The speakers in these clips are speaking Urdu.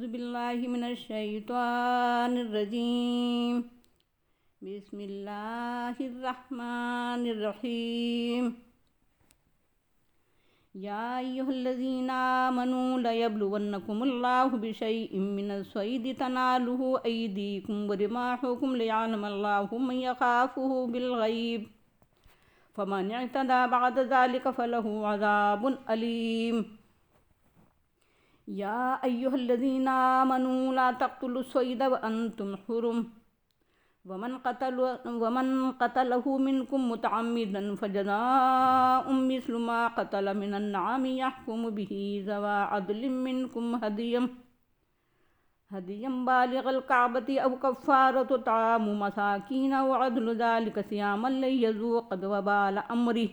اعوذ باللہ من الشیطان الرجیم بسم اللہ الرحمن الرحیم یا ایھا الذین آمنوا لیبلونکم اللہ بشیء من الصید تنالہ ایدیکم ورماحکم لیعلم اللہ من یخافہ بالغیب فمن اعتدی بعد ذلک فلہ عذاب علیم یا ایھا الذین آمنوا لا تقتلوا الصید وانتم حرم ومن قتلہ منکم متعمدا فجزاء مثل ما قتل من النعام یحکم بہ ذوی عدل منکم ہدیا بالغ الکعبۃ او کفارۃ طعام مساکین وعدل ذلک صیاما لیذوق وبال امرہ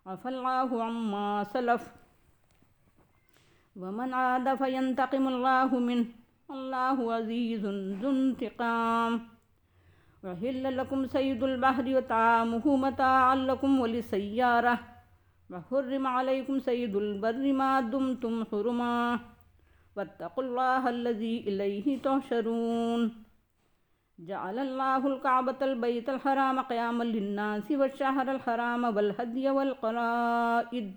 عفا اللہ عما سلف ومن عاد فینتقم اللہ منہ اللہ عزیز ذو انتقام وحل لکم صید البحر وطعامہ متاعا لکم وللسیارہ وحرم علیکم صید البر ما دمتم حرما واتقوا اللہ الذی الیہ تحشرون جعل اللہ الکعبۃ البیت الحرام قیاما للناس والشہر الحرام والہدی والقلائد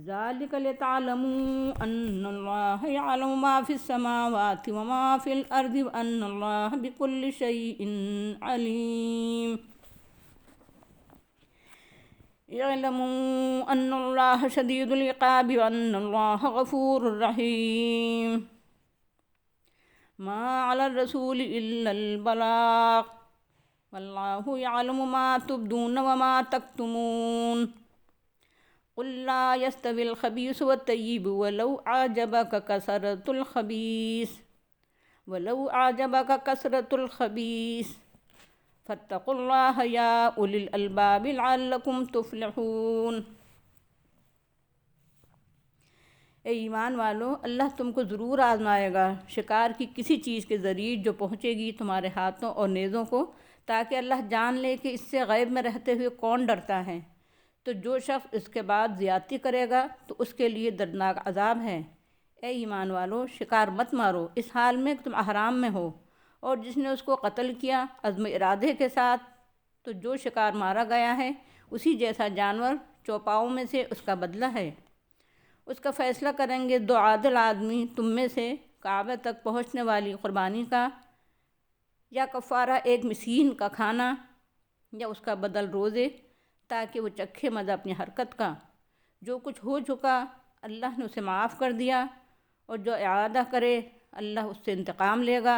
ذلك لتعلموا ان اللہ یعلم ما فی السماوات وما فی الارض وان اللہ بكل شیء علیم اعلموا ان اللہ شدید العقاب وان اللہ غفور رحیم ما علی الرسول الا البلاغ واللہ یعلم ما تبدون وما تکتمون قل لا يستوي الخبيث والطيب ولو أعجبك كثرة الخبيث فاتقوا الله يا أولي الألباب لعلكم تفلحون۔ اے ایمان والو، اللہ تم کو ضرور آزمائے گا شکار کی کسی چیز کے ذریعے جو پہنچے گی تمہارے ہاتھوں اور نیزوں کو، تاکہ اللہ جان لے کہ اس سے غیب میں رہتے ہوئے کون ڈرتا ہے۔ تو جو شخص اس کے بعد زیادتی کرے گا تو اس کے لیے دردناک عذاب ہے۔ اے ایمان والو، شکار مت مارو اس حال میں کہ تم احرام میں ہو، اور جس نے اس کو قتل کیا عزم ارادے کے ساتھ، تو جو شکار مارا گیا ہے اسی جیسا جانور چوپاؤں میں سے اس کا بدلہ ہے۔ اس کا فیصلہ کریں گے دو عادل آدمی تم میں سے کعبہ تک پہنچنے والی قربانی کا، یا کفارہ ایک مسکین کا کھانا، یا اس کا بدل روزے، تاکہ وہ چکھے مزہ اپنی حرکت کا۔ جو کچھ ہو چکا اللہ نے اسے معاف کر دیا، اور جو اعادہ کرے اللہ اس سے انتقام لے گا،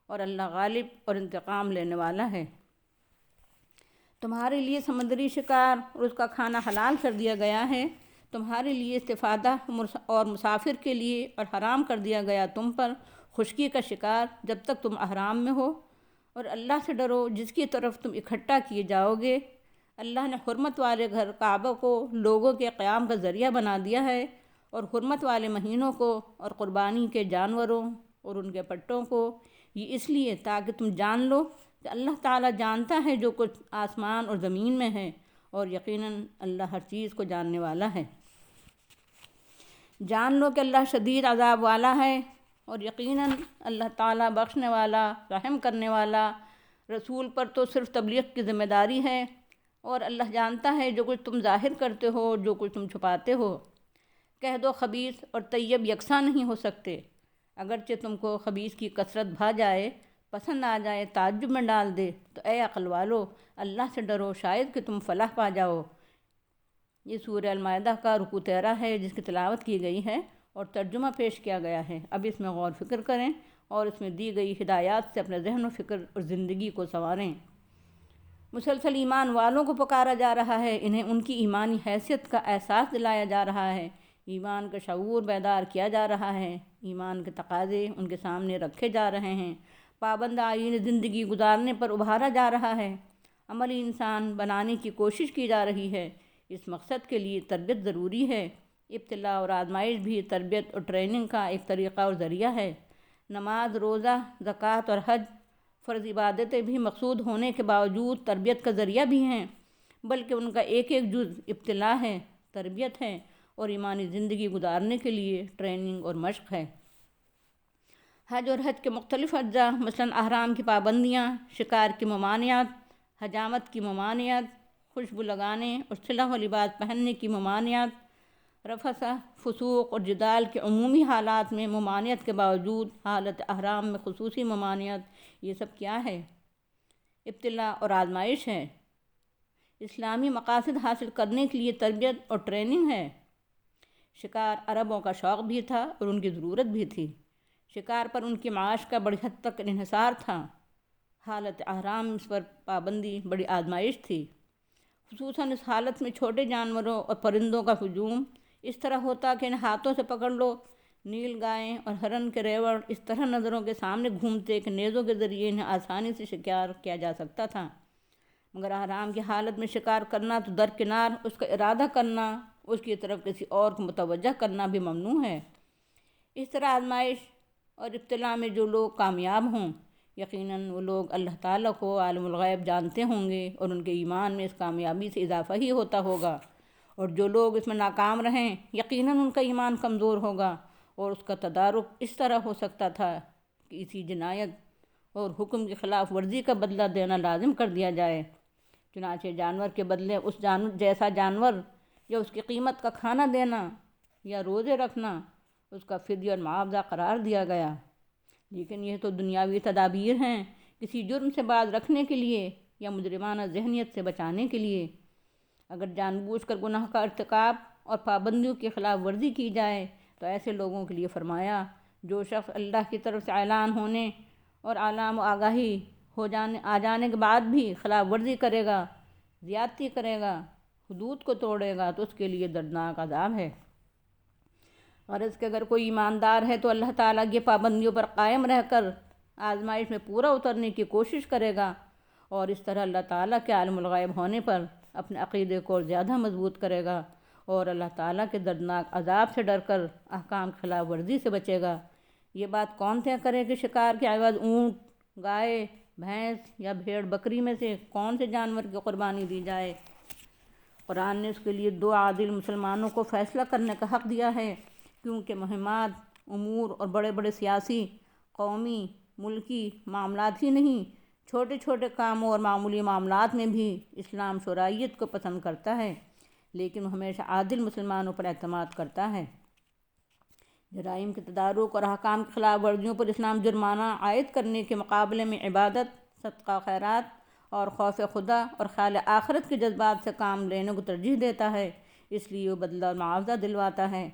اور اللہ غالب اور انتقام لینے والا ہے۔ تمہارے لیے سمندری شکار اور اس کا کھانا حلال کر دیا گیا ہے، تمہارے لیے استفادہ اور مسافر کے لیے، اور حرام کر دیا گیا تم پر خشکی کا شکار جب تک تم احرام میں ہو۔ اور اللہ سے ڈرو جس کی طرف تم اکٹھا کیے جاؤ گے۔ اللہ نے حرمت والے گھر کعبہ کو لوگوں کے قیام کا ذریعہ بنا دیا ہے، اور حرمت والے مہینوں کو اور قربانی کے جانوروں اور ان کے پٹوں کو، یہ اس لیے تاکہ تم جان لو کہ اللہ تعالیٰ جانتا ہے جو کچھ آسمان اور زمین میں ہے، اور یقیناً اللہ ہر چیز کو جاننے والا ہے۔ جان لو کہ اللہ شدید عذاب والا ہے، اور یقیناً اللہ تعالیٰ بخشنے والا، رحم کرنے والا۔ رسول پر تو صرف تبلیغ کی ذمہ داری ہے، اور اللہ جانتا ہے جو کچھ تم ظاہر کرتے ہو، جو کچھ تم چھپاتے ہو۔ کہہ دو خبیث اور طیب یکساں نہیں ہو سکتے، اگرچہ تم کو خبیث کی کثرت بھا جائے، پسند آ جائے، تعجب میں ڈال دے، تو اے عقل والو اللہ سے ڈرو، شاید کہ تم فلاح پا جاؤ۔ یہ سورہ المائدہ کا رکوع 13 ہے، جس کی تلاوت کی گئی ہے اور ترجمہ پیش کیا گیا ہے۔ اب اس میں غور فکر کریں اور اس میں دی گئی ہدایات سے اپنے ذہن و فکر اور زندگی کو سنواریں۔ مسلسل ایمان والوں کو پکارا جا رہا ہے، انہیں ان کی ایمانی حیثیت کا احساس دلایا جا رہا ہے، ایمان کا شعور بیدار کیا جا رہا ہے، ایمان کے تقاضے ان کے سامنے رکھے جا رہے ہیں، پابند آئین زندگی گزارنے پر ابھارا جا رہا ہے، عملی انسان بنانے کی کوشش کی جا رہی ہے۔ اس مقصد کے لیے تربیت ضروری ہے۔ ابتلاء اور آزمائش بھی تربیت اور ٹریننگ کا ایک طریقہ اور ذریعہ ہے۔ نماز، روزہ، زکوٰۃ اور حج فرض عبادتیں بھی مقصود ہونے کے باوجود تربیت کا ذریعہ بھی ہیں، بلکہ ان کا ایک ایک جز ابتلاء ہے، تربیت ہے، اور ایمانی زندگی گزارنے کے لیے ٹریننگ اور مشق ہے۔ حج اور حج کے مختلف اجزاء مثلاً احرام کی پابندیاں، شکار کی ممانعت، حجامت کی ممانعت، خوشبو لگانے اور صلح و لباس پہننے کی ممانعت، رفث، فسوق اور جدال کے عمومی حالات میں ممانعت کے باوجود حالت احرام میں خصوصی ممانعت، یہ سب کیا ہے؟ ابتلاء اور آزمائش ہے۔ اسلامی مقاصد حاصل کرنے کے لیے تربیت اور ٹریننگ ہے۔ شکار عربوں کا شوق بھی تھا اور ان کی ضرورت بھی تھی۔ شکار پر ان کی معاش کا بڑی حد تک انحصار تھا۔ حالت احرام اس پر پابندی بڑی آزمائش تھی۔ خصوصاً اس حالت میں چھوٹے جانوروں اور پرندوں کا ہجوم اس طرح ہوتا کہ انہیں ہاتھوں سے پکڑ لو۔ نیل گائیں اور ہرن کے ریوڑ اس طرح نظروں کے سامنے گھومتے کہ نیزوں کے ذریعے انہیں آسانی سے شکار کیا جا سکتا تھا، مگر احرام کی حالت میں شکار کرنا تو درکنار، اس کا ارادہ کرنا، اس کی طرف کسی اور کو متوجہ کرنا بھی ممنوع ہے۔ اس طرح آزمائش اور ابتلاء میں جو لوگ کامیاب ہوں، یقیناً وہ لوگ اللہ تعالیٰ کو عالم الغیب جانتے ہوں گے اور ان کے ایمان میں اس کامیابی سے اضافہ ہی ہوتا ہوگا، اور جو لوگ اس میں ناکام رہیں یقیناً ان کا ایمان کمزور ہوگا اور اس کا تدارک اس طرح ہو سکتا تھا کہ اسی جنایت اور حکم کی خلاف ورزی کا بدلہ دینا لازم کر دیا جائے۔ چنانچہ جانور کے بدلے اس جیسا جانور یا اس کی قیمت کا کھانا دینا یا روزے رکھنا اس کا فدیہ اور معاوضہ قرار دیا گیا۔ لیکن یہ تو دنیاوی تدابیر ہیں، کسی جرم سے باز رکھنے کے لیے یا مجرمانہ ذہنیت سے بچانے کے لیے۔ اگر جان بوجھ کر گناہ کا ارتکاب اور پابندیوں کی خلاف ورزی کی جائے تو ایسے لوگوں کے لیے فرمایا، جو شخص اللہ کی طرف سے اعلان ہونے اور علام و آگاہی آ جانے کے بعد بھی خلاف ورزی کرے گا، زیادتی کرے گا، حدود کو توڑے گا تو اس کے لیے دردناک عذاب ہے۔ غرض کہ اگر کوئی ایماندار ہے تو اللہ تعالیٰ کی پابندیوں پر قائم رہ کر آزمائش میں پورا اترنے کی کوشش کرے گا، اور اس طرح اللہ تعالیٰ کے عالم الغیب ہونے پر اپنے عقیدے کو اور زیادہ مضبوط کرے گا اور اللہ تعالیٰ کے دردناک عذاب سے ڈر کر احکام کی خلاف ورزی سے بچے گا۔ یہ بات کون طے کرے کہ شکار کے عوض اونٹ، گائے، بھینس یا بھیڑ بکری میں سے کون سے جانور کی قربانی دی جائے؟ قرآن نے اس کے لیے 2 عادل مسلمانوں کو فیصلہ کرنے کا حق دیا ہے، کیونکہ مہمات، امور اور بڑے بڑے سیاسی، قومی، ملکی معاملات ہی نہیں، چھوٹے چھوٹے کاموں اور معمولی معاملات میں بھی اسلام شرعیت کو پسند کرتا ہے، لیکن وہ ہمیشہ عادل مسلمانوں پر اعتماد کرتا ہے۔ جرائم کے تدارک اور احکام کی خلاف ورزیوں پر اسلام جرمانہ عائد کرنے کے مقابلے میں عبادت، صدقہ خیرات اور خوف خدا اور خیال آخرت کے جذبات سے کام لینے کو ترجیح دیتا ہے۔ اس لیے وہ بدلہ اور معاوضہ دلواتا ہے،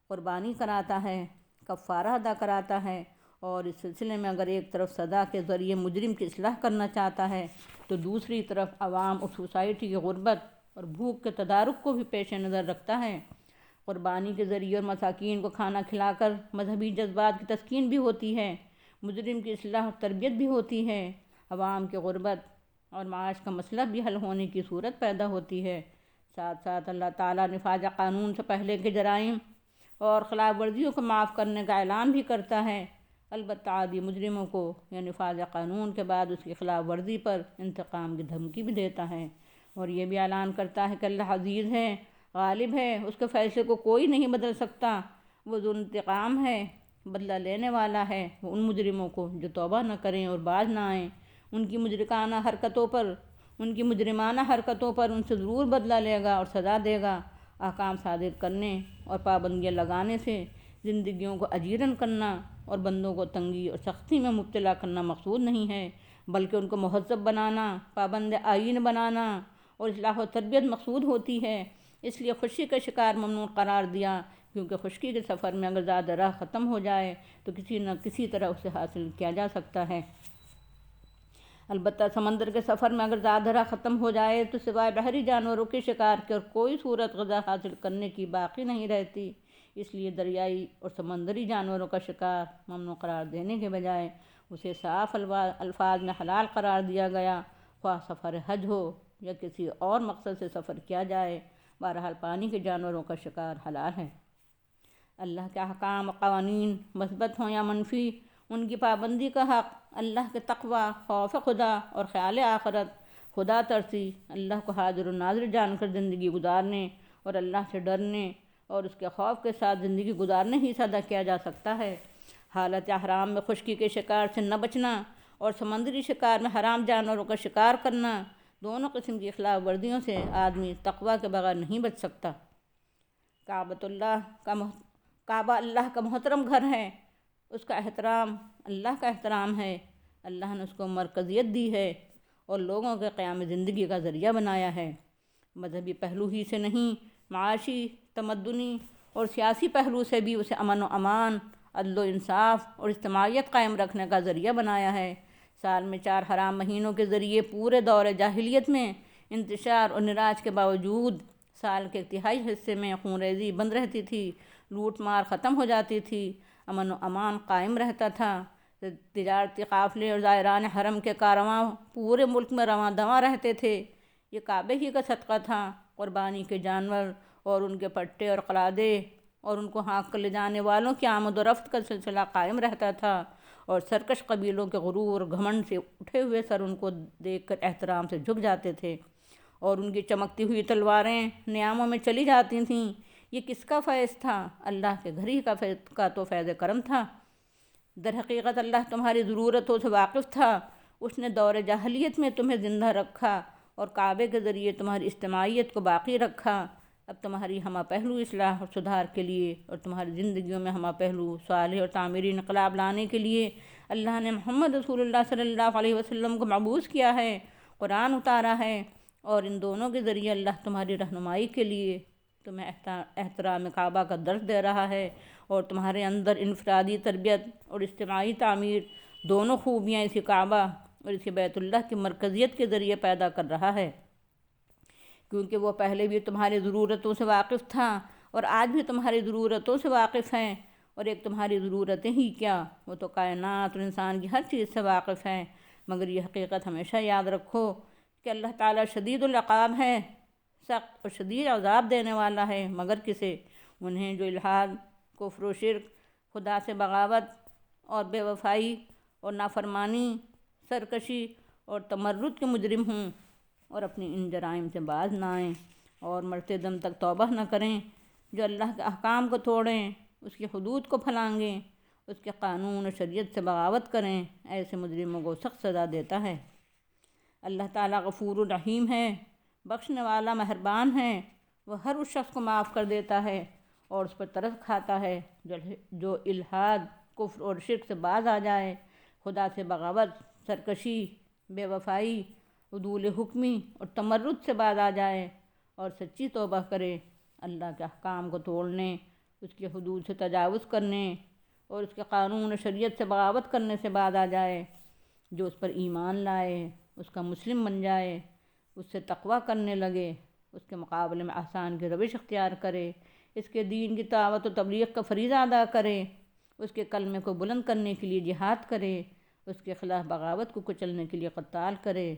قربانی کراتا ہے، کفارہ ادا کراتا ہے، اور اس سلسلے میں اگر ایک طرف سزا کے ذریعے مجرم کی اصلاح کرنا چاہتا ہے تو دوسری طرف عوام اور سوسائٹی کی غربت اور بھوک کے تدارک کو بھی پیش نظر رکھتا ہے۔ قربانی کے ذریعے اور مساکین کو کھانا کھلا کر مذہبی جذبات کی تسکین بھی ہوتی ہے، مجرم کی اصلاح اور تربیت بھی ہوتی ہے، عوام کی غربت اور معاش کا مسئلہ بھی حل ہونے کی صورت پیدا ہوتی ہے۔ ساتھ ساتھ اللہ تعالیٰ نفاذ قانون سے پہلے کے جرائم اور خلاف ورزیوں کو معاف کرنے کا اعلان بھی کرتا ہے، البتہ عادی مجرموں کو یا نفاذ قانون کے بعد اس کی خلاف ورزی پر انتقام کی دھمکی بھی دیتا ہے، اور یہ بھی اعلان کرتا ہے کہ اللہ عزیز ہے، غالب ہے، اس کے فیصلے کو کوئی نہیں بدل سکتا، وہ ذو انتقام ہے، بدلہ لینے والا ہے۔ وہ ان مجرموں کو جو توبہ نہ کریں اور باز نہ آئیں، ان کی مجرمانہ حرکتوں پر ان سے ضرور بدلہ لے گا اور سزا دے گا۔ احکام صادر کرنے اور پابندیاں لگانے سے زندگیوں کو اجیرن کرنا اور بندوں کو تنگی اور سختی میں مبتلا کرنا مقصود نہیں ہے، بلکہ ان کو مہذب بنانا، پابند آئین بنانا اور اصلاح و تربیت مقصود ہوتی ہے۔ اس لیے خشکی کا شکار ممنوع قرار دیا، کیونکہ خشکی کے سفر میں اگر زیادہ راہ ختم ہو جائے تو کسی نہ کسی طرح اسے حاصل کیا جا سکتا ہے۔ البتہ سمندر کے سفر میں اگر زیادہ راہ ختم ہو جائے تو سوائے بحری جانوروں کے شکار کے اور کوئی صورت غذا حاصل کرنے کی باقی نہیں رہتی۔ اس لیے دریائی اور سمندری جانوروں کا شکار ممنوع قرار دینے کے بجائے اسے صاف الفاظ میں حلال قرار دیا گیا، خواہ سفر حج ہو یا کسی اور مقصد سے سفر کیا جائے، بہرحال پانی کے جانوروں کا شکار حلال ہے۔ اللہ کے احکام و قوانین مثبت ہوں یا منفی، ان کی پابندی کا حق اللہ کے تقوی، خوف خدا اور خیال آخرت، خدا ترسی، اللہ کو حاضر و ناظر جان کر زندگی گزارنے اور اللہ سے ڈرنے اور اس کے خوف کے ساتھ زندگی گزارنے ہی سے ادا کیا جا سکتا ہے۔ حالت حرام میں خشکی کے شکار سے نہ بچنا اور سمندری شکار میں حرام جانوروں کا شکار کرنا، دونوں قسم کی خلاف ورزیوں سے آدمی تقویٰ کے بغیر نہیں بچ سکتا۔ کعبہ اللہ کا محترم گھر ہے، اس کا احترام اللہ کا احترام ہے۔ اللہ نے اس کو مرکزیت دی ہے اور لوگوں کے قیام زندگی کا ذریعہ بنایا ہے۔ مذہبی پہلو ہی سے نہیں، معاشی، تمدنی اور سیاسی پہلو سے بھی اسے امن و امان، عدل و انصاف اور اجتماعیت قائم رکھنے کا ذریعہ بنایا ہے۔ سال میں 4 حرام مہینوں کے ذریعے پورے دور جاہلیت میں انتشار اور نراج کے باوجود سال کے 1/3 حصے میں خون ریزی بند رہتی تھی، لوٹ مار ختم ہو جاتی تھی، امن و امان قائم رہتا تھا، تجارتی قافلے اور زائران حرم کے کارواں پورے ملک میں رواں دواں رہتے تھے۔ یہ کعبے ہی کا صدقہ تھا۔ قربانی کے جانور اور ان کے پٹے اور قلادے اور ان کو ہانک کر لے جانے والوں کی آمد و رفت کا سلسلہ قائم رہتا تھا، اور سرکش قبیلوں کے غرور اور گھمنڈ سے اٹھے ہوئے سر ان کو دیکھ کر احترام سے جھک جاتے تھے، اور ان کی چمکتی ہوئی تلواریں نیاموں میں چلی جاتی تھیں۔ یہ کس کا فیض تھا؟ اللہ کے گھر ہی کا تو فیض کرم تھا۔ در حقیقت اللہ تمہاری ضرورتوں سے واقف تھا۔ اس نے دور جاہلیت میں تمہیں زندہ رکھا اور کعبے کے ذریعے تمہاری اجتماعیت کو باقی رکھا۔ اب تمہاری ہمہ پہلو اصلاح اور سدھار کے لیے اور تمہاری زندگیوں میں ہمہ پہلو صالح اور تعمیری انقلاب لانے کے لیے اللہ نے محمد رسول اللہ صلی اللہ علیہ وسلم کو مبعوث کیا ہے، قرآن اتارا ہے، اور ان دونوں کے ذریعے اللہ تمہاری رہنمائی کے لیے تمہیں احترام کعبہ کا درس دے رہا ہے، اور تمہارے اندر انفرادی تربیت اور اجتماعی تعمیر دونوں خوبیاں اسی کعبہ اور اسی بیت اللہ کی مرکزیت کے ذریعے پیدا کر رہا ہے، کیونکہ وہ پہلے بھی تمہاری ضرورتوں سے واقف تھا اور آج بھی تمہاری ضرورتوں سے واقف ہیں، اور ایک تمہاری ضرورتیں ہی کیا، وہ تو کائنات اور انسان کی ہر چیز سے واقف ہیں۔ مگر یہ حقیقت ہمیشہ یاد رکھو کہ اللہ تعالیٰ شدید العقاب ہے، سخت اور شدید عذاب دینے والا ہے، مگر کسے؟ انہیں جو الحاد، کفر و شرک، خدا سے بغاوت اور بے وفائی اور نافرمانی، سرکشی اور تمرد کے مجرم ہوں، اور اپنی ان جرائم سے باز نہ آئیں اور مرتے دم تک توبہ نہ کریں، جو اللہ کے احکام کو توڑیں، اس کی حدود کو پھلانگیں، اس کے قانون و شریعت سے بغاوت کریں، ایسے مجرموں کو سخت سزا دیتا ہے۔ اللہ تعالیٰ غفور الرحیم ہے، بخشنے والا مہربان ہے، وہ ہر اس شخص کو معاف کر دیتا ہے اور اس پر ترس کھاتا ہے جو الحاد، کفر اور شرک سے باز آ جائے، خدا سے بغاوت، سرکشی، بے وفائی، عدول حکمی اور تمرد سے باز آ جائے اور سچی توبہ کرے، اللہ کے احکام کو توڑنے، اس کی حدود سے تجاوز کرنے اور اس کے قانون و شریعت سے بغاوت کرنے سے باز آ جائے، جو اس پر ایمان لائے، اس کا مسلم بن جائے، اس سے تقویٰ کرنے لگے، اس کے مقابلے میں احسان کی روش اختیار کرے، اس کے دین کی دعوت و تبلیغ کا فریضہ ادا کرے، اس کے کلمے کو بلند کرنے کے لیے جہاد کرے، اس کے خلاف بغاوت کو کچلنے کے لیے قتال کرے،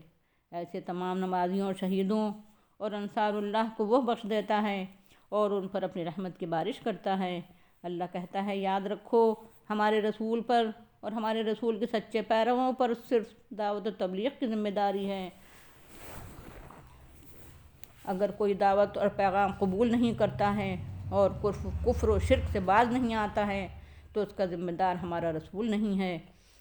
ایسے تمام نمازیوں اور شہیدوں اور انصار اللہ کو وہ بخش دیتا ہے اور ان پر اپنی رحمت کی بارش کرتا ہے۔ اللہ کہتا ہے، یاد رکھو ہمارے رسول پر اور ہمارے رسول کے سچے پیرووں پر صرف دعوت و تبلیغ کی ذمہ داری ہے۔ اگر کوئی دعوت اور پیغام قبول نہیں کرتا ہے اور کفر و شرک سے باز نہیں آتا ہے تو اس کا ذمہ دار ہمارا رسول نہیں ہے۔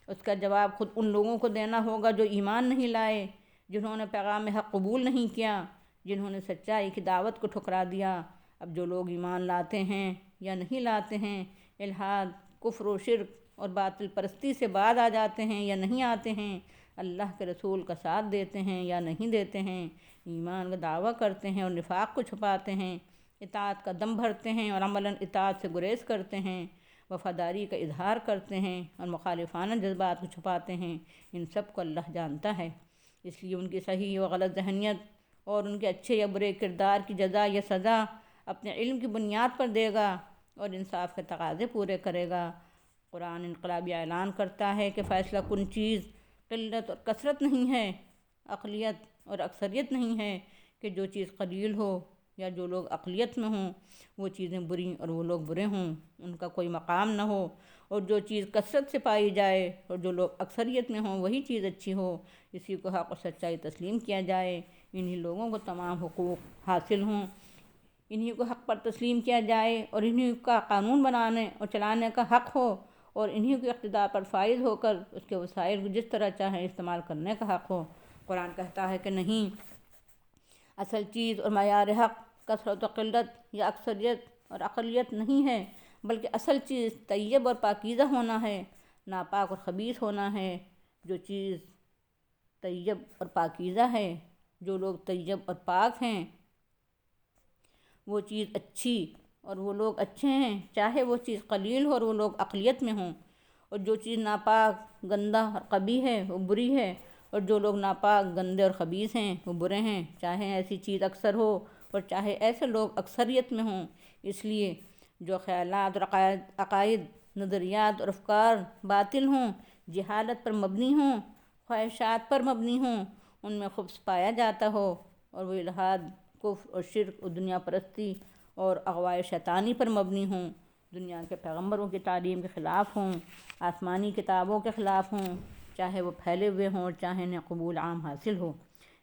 اس کا جواب خود ان لوگوں کو دینا ہوگا جو ایمان نہیں لائے، جنہوں نے پیغام حق قبول نہیں کیا، جنہوں نے سچائی کی دعوت کو ٹھکرا دیا۔ اب جو لوگ ایمان لاتے ہیں یا نہیں لاتے ہیں، الحاد، کفر و شرک اور باطل پرستی سے باز آ جاتے ہیں یا نہیں آتے ہیں، اللہ کے رسول کا ساتھ دیتے ہیں یا نہیں دیتے ہیں، ایمان کا دعویٰ کرتے ہیں اور نفاق کو چھپاتے ہیں، اطاعت کا دم بھرتے ہیں اور عملاً اطاعت سے گریز کرتے ہیں، وفاداری کا اظہار کرتے ہیں اور مخالفانہ جذبات کو چھپاتے ہیں، ان سب کو اللہ جانتا ہے۔ اس لیے ان کی صحیح و غلط ذہنیت اور ان کے اچھے یا برے کردار کی جزا یا سزا اپنے علم کی بنیاد پر دے گا اور انصاف کے تقاضے پورے کرے گا۔ قرآن انقلابی اعلان کرتا ہے کہ فیصلہ کن چیز قلت اور کثرت نہیں ہے، اقلیت اور اکثریت نہیں ہے کہ جو چیز قلیل ہو یا جو لوگ اقلیت میں ہوں وہ چیزیں بری اور وہ لوگ برے ہوں، ان کا کوئی مقام نہ ہو، اور جو چیز کثرت سے پائی جائے اور جو لوگ اکثریت میں ہوں وہی چیز اچھی ہو، اسی کو حق اور سچائی تسلیم کیا جائے، انہی لوگوں کو تمام حقوق حاصل ہوں، انہی کو حق پر تسلیم کیا جائے اور انہی کا قانون بنانے اور چلانے کا حق ہو، اور انہی کے اقتدار پر فائز ہو کر اس کے وسائل کو جس طرح چاہیں استعمال کرنے کا حق ہو۔ قرآن کہتا ہے کہ نہیں، اصل چیز اور معیار حق کثرت و قلت یا اکثریت اور اقلیت نہیں ہے، بلکہ اصل چیز طیب اور پاکیزہ ہونا ہے، ناپاک اور خبیث ہونا ہے۔ جو چیز طیب اور پاکیزہ ہے، جو لوگ طیب اور پاک ہیں، وہ چیز اچھی اور وہ لوگ اچھے ہیں، چاہے وہ چیز قلیل ہو اور وہ لوگ اقلیت میں ہوں۔ اور جو چیز ناپاک، گندہ اور قبیح ہے وہ بری ہے، اور جو لوگ ناپاک، گندے اور خبیث ہیں وہ برے ہیں، چاہے ایسی چیز اکثر ہو اور چاہے ایسے لوگ اکثریت میں ہوں۔ اس لیے جو خیالات اور عقائد، نظریات اور افکار باطل ہوں، جہالت پر مبنی ہوں، خواہشات پر مبنی ہوں، ان میں خبث پایا جاتا ہو، اور وہ الحاد، کفر اور شرک اور دنیا پرستی اور اغوائے شیطانی پر مبنی ہوں، دنیا کے پیغمبروں کی تعلیم کے خلاف ہوں، آسمانی کتابوں کے خلاف ہوں، چاہے وہ پھیلے ہوئے ہوں اور چاہے انہیں قبول عام حاصل ہو۔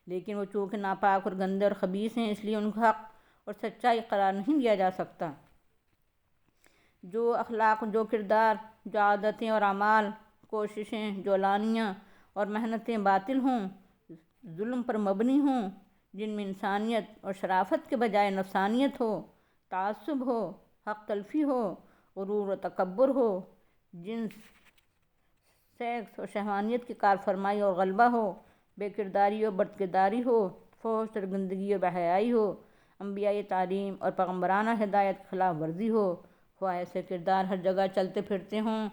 لیکن وہ چونکہ ناپاک اور گندے اور خبیث ہیں، اس لیے ان کو حق اور سچائی قرار نہیں دیا جا سکتا۔ جو اخلاق، جو کردار، جو عادتیں اور اعمال، کوششیں، جولانیاں اور محنتیں باطل ہوں، ظلم پر مبنی ہوں، جن میں انسانیت اور شرافت کے بجائے نفسانیت ہو، تعصب ہو، حق تلفی ہو، غرور و تکبر ہو، جنس، سیکس اور شہوانیت کی کار فرمائی اور غلبہ ہو، بے کرداری اور بد کرداری ہو، فحش، سرگندگی اور بے-حیائی ہو، انبیائی تعلیم اور پیغمبرانہ ہدایت کی خلاف ورزی ہو، خواہ ایسے کردار ہر جگہ چلتے پھرتے ہوں،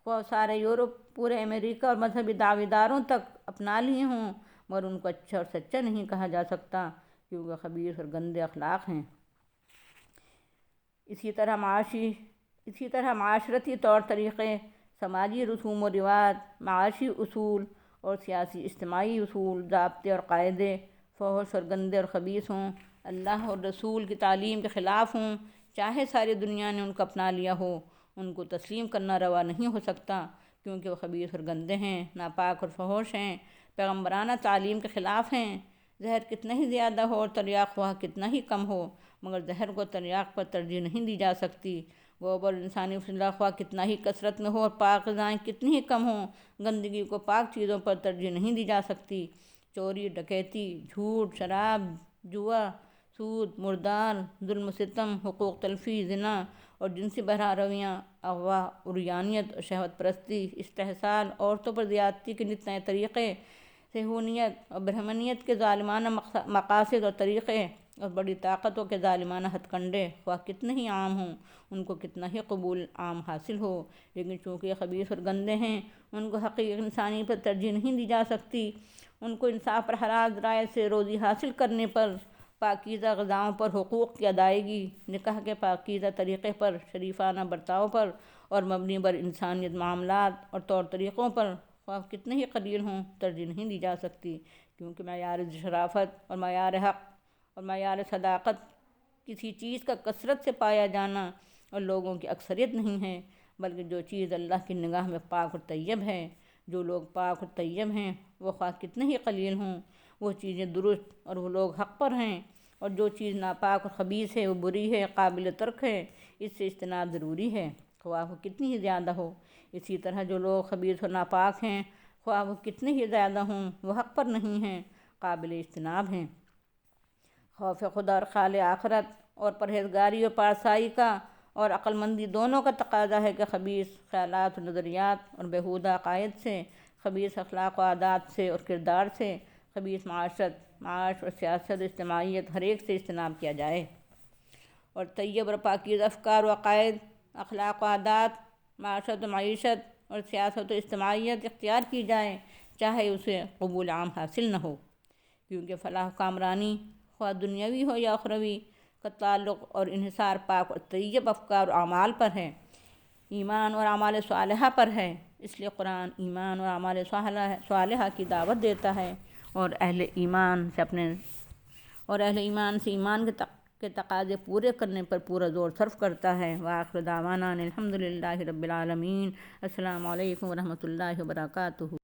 خواہ سارے یورپ، پورے امریکہ اور مذہبی دعوی داروں تک اپنا لیے ہوں، مگر ان کو اچھا اور سچا نہیں کہا جا سکتا، کیونکہ خبیث اور گندے اخلاق ہیں۔ اسی طرح معاشرتی طور طریقے، سماجی رسوم و رواج، معاشی اصول اور سیاسی اجتماعی اصول، ضابطے اور قاعدے فحش اور گندے اور خبیث ہوں، اللہ اور رسول کی تعلیم کے خلاف ہوں، چاہے ساری دنیا نے ان کو اپنا لیا ہو، ان کو تسلیم کرنا روا نہیں ہو سکتا، کیونکہ وہ خبیث اور گندے ہیں، ناپاک اور فحش ہیں، پیغمبرانہ تعلیم کے خلاف ہیں۔ زہر کتنا ہی زیادہ ہو اور تریاق خواہ کتنا ہی کم ہو، مگر زہر کو تریاق پر ترجیح نہیں دی جا سکتی۔ گوبر انسانی فضلہ خواہ کتنا ہی کثرت میں ہو اور پاک غذائیں کتنی ہی کم ہوں، گندگی کو پاک چیزوں پر ترجیح نہیں دی جا سکتی۔ چوری، ڈکیتی، جھوٹ، شراب، جوا، سود، مردار، ظلم و ستم، حقوق تلفی، زنا اور جنسی بہرہ رویاں، اغوا، عریانیت اور شہوت پرستی، استحصال، عورتوں پر زیادتی کے نت نئے طریقے، صہیونیت اور برہمنیت کے ظالمانہ مقاصد اور طریقے، اور بڑی طاقتوں کے ظالمانہ ہتھ کنڈے، خواہ کتنے ہی عام ہوں، ان کو کتنا ہی قبول عام حاصل ہو، لیکن چونکہ یہ خبیث اور گندے ہیں، ان کو حقیقی انسانی پر ترجیح نہیں دی جا سکتی۔ ان کو انصاف پر حلال رائے سے روزی حاصل کرنے پر، پاکیزہ غذاؤں پر حقوق کی ادائیگی، نکاح کے پاکیزہ طریقے پر، شریفانہ برتاؤ پر اور مبنی بر انسانیت معاملات اور طور طریقوں پر، خواہ کتنے ہی قلیل ہوں، ترجیح نہیں دی جا سکتی، کیونکہ معیار شرافت اور معیار حق اور معیار صداقت کسی چیز کا کثرت سے پایا جانا اور لوگوں کی اکثریت نہیں ہے، بلکہ جو چیز اللہ کی نگاہ میں پاک اور طیب ہے، جو لوگ پاک اور طیب ہیں، وہ خواہ کتنے ہی قلیل ہوں، وہ چیزیں درست اور وہ لوگ حق پر ہیں، اور جو چیز ناپاک اور خبیث ہے وہ بری ہے، قابل ترک ہے، اس سے اجتناب ضروری ہے، خواہ وہ کتنی ہی زیادہ ہو۔ اسی طرح جو لوگ خبیث اور ناپاک ہیں، خواہ وہ کتنے ہی زیادہ ہوں، وہ حق پر نہیں ہیں، قابل اجتناب ہیں۔ خوف خدا اور خیال آخرت اور پرہیزگاری اور پارسائی کا اور عقل مندی دونوں کا تقاضا ہے کہ خبیث خیالات اور نظریات اور بیہودہ عقائد سے، خبیث اخلاق و عادات سے اور کردار سے، خبیث معاشرت، معاش اور سیاست و اجتماعیت ہر ایک سے اجتناب کیا جائے، اور طیب اور پاکیزہ افکار و عقائد، اخلاق و عادات، معاشرت و معیشت اور سیاست و اجتماعیت اختیار کی جائے، چاہے اسے قبول عام حاصل نہ ہو، کیونکہ فلاح و کامرانی، خواہ دنیاوی ہو یا اخروی، کا تعلق اور انحصار پاک اور طیب افکار و اعمال پر ہے، ایمان اور اعمال صالحہ پر ہے۔ اس لیے قرآن ایمان اور اعمال صالحہ کی دعوت دیتا ہے، اور اہل ایمان سے ایمان کے تقاضے پورے کرنے پر پورا زور صرف کرتا ہے۔ وآخر دعوانا الحمد للہ رب العالمین۔ السلام علیکم ورحمۃ اللہ وبرکاتہ۔